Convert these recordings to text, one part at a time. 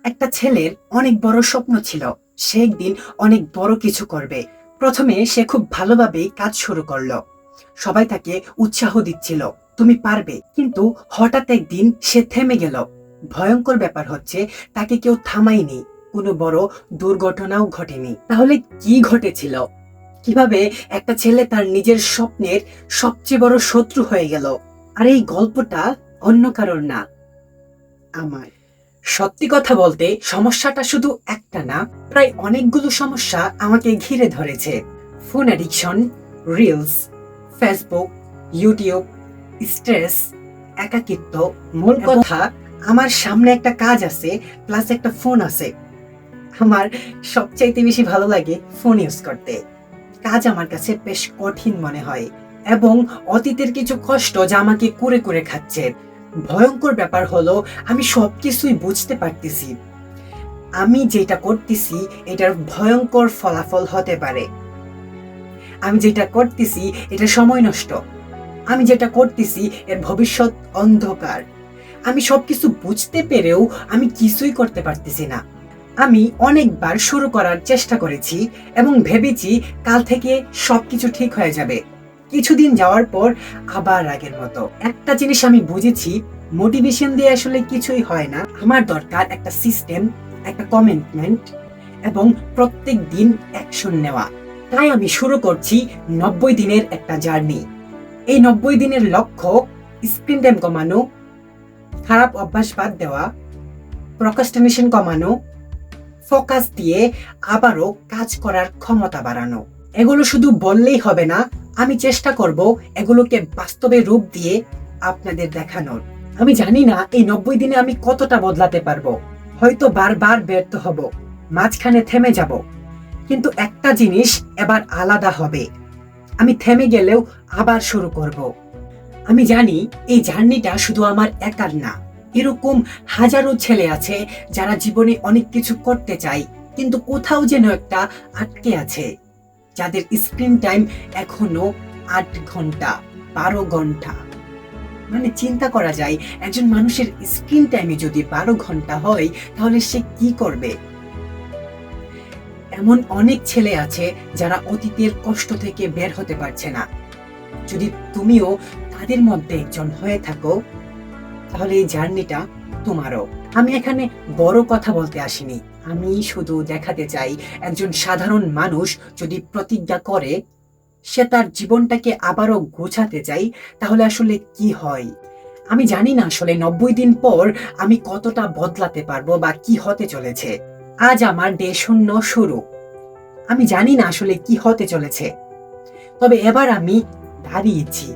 একটা ছেলের অনেক বড় স্বপ্ন ছিল। সে একদিন অনেক বড় কিছু করবে। প্রথমে সে খুব ভালোভাবে কাজ শুরু করলো। সবাই তাকে উৎসাহ দিচ্ছিল, তুমি পারবে। কিন্তু হঠাৎ একদিন সে থেমে গেল। ভয়ঙ্কর ব্যাপার হচ্ছে, তাকে কেউ থামায়নি, কোনো বড় দুর্ঘটনাও ঘটেনি। তাহলে কি ঘটেছিল? কিভাবে একটা ছেলে তার নিজের স্বপ্নের সবচেয়ে বড় শত্রু হয়ে গেল? আর এই গল্পটা অন্য কারোর না, আমার। সত্যি কথা বলতে সমস্যাটা শুধু একটা না, প্রায় অনেকগুলো সমস্যা আমাকে ঘিরে ধরেছে। Phone addiction, reels, Facebook, YouTube, stress, একাকিত্ব। মূল কথা, আমার সামনে একটা কাজ আছে, প্লাস একটা ফোন আছে। আমার সবচাইতে বেশি ভালো লাগে ফোন ইউজ করতে। কাজ আমার কাছে বেশ কঠিন মনে হয়, এবং অতীতের কিছু কষ্ট যা আমাকে কুরে কুরে খাচ্ছে। ভয়ঙ্কর ব্যাপার হলো, আমি সবকিছুই বুঝতে পারতেছি। আমি যেটা করতেছি এটার ভয়ঙ্কর ফলাফল হতে পারে। আমি যেটা করতেছি এটা সময় নষ্ট। আমি যেটা করতেছি এর ভবিষ্যৎ অন্ধকার। আমি সবকিছু বুঝতে পেরেও আমি কিছুই করতে পারতেছি না। আমি অনেকবার শুরু করার চেষ্টা করেছি এবং ভেবেছি কাল থেকে সবকিছু ঠিক হয়ে যাবে। কিছুদিন যাওয়ার পর আবার আগের মতো। একটা জিনিস আমি বুঝেছি, মোটিভেশন দিয়ে আসলে কিছুই হয় না। আমার দরকার একটা সিস্টেম, একটা কমিটমেন্ট, এবং প্রত্যেক দিন অ্যাকশন নেওয়া। তাই আমি শুরু করছি 90 দিনের একটা জার্নি। এই 90 দিনের লক্ষ্য, স্ক্রিন টাইম কমানো, খারাপ অভ্যাস বাদ দেওয়া, প্রোক্রাস্টিনেশন কমানো, ফোকাস দিয়ে আবারও কাজ করার ক্ষমতা বাড়ানো। এগুলো শুধু বললেই হবে না, আমি চেষ্টা করব এগুলোকে বাস্তবে রূপ দিয়ে আপনাদের দেখানোর। আমি জানি না এই 90 দিনে আমি কতটা বদলাতে পারবো। হয়তো বারবার ব্যর্থ হব, মাঝখানে থেমে যাব, কিন্তু একটা জিনিস এবার আলাদা হবে, আমি থেমে গেলেও আবার শুরু করব। আমি জানি এই জার্নিটা শুধু আমার একার না। এরকম হাজারো ছেলে আছে যারা জীবনে অনেক কিছু করতে চায়, কিন্তু কোথাও যেন একটা আটকে আছে। যাদের স্ক্রিন টাইম এখনো 8 ঘন্টা, 12 ঘন্টা। মানে চিন্তা করা যায়, একজন মানুষের স্ক্রিন টাইমে যদি 12 ঘন্টা হয়, তাহলে সে কি করবে? এমন অনেক ছেলে আছে যারা অতীতের কষ্ট থেকে বের হতে পারছে না। যদি তুমিও তাদের মধ্যে একজন হয়ে থাকো, তাহলে এই জার্নিটা তোমারও। আমি এখানে বড় কথা বলতে আসিনি। আমি শুধু দেখাতে চাই, একজন সাধারণ মানুষ যদি প্রতিজ্ঞা করে সে তার জীবনটাকে আবারও গোছাতে চাই, তাহলে আসলে কি হয়। আমি জানি না আসলে 90 দিন পর আমি কতটা বদলাতে পারবো বা কি হতে চলেছে। আজ আমার ডে 0 শুরু। আমি জানি না আসলে কি হতে চলেছে, তবে এবার আমি দাঁড়িয়েছি।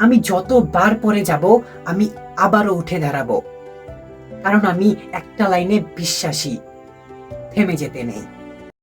আমি যতবার পরে যাব, আমি আবারও উঠে দাঁড়াবো, কারণ আমি একটা লাইনে বিশ্বাসী, থেমে যেতে নেই।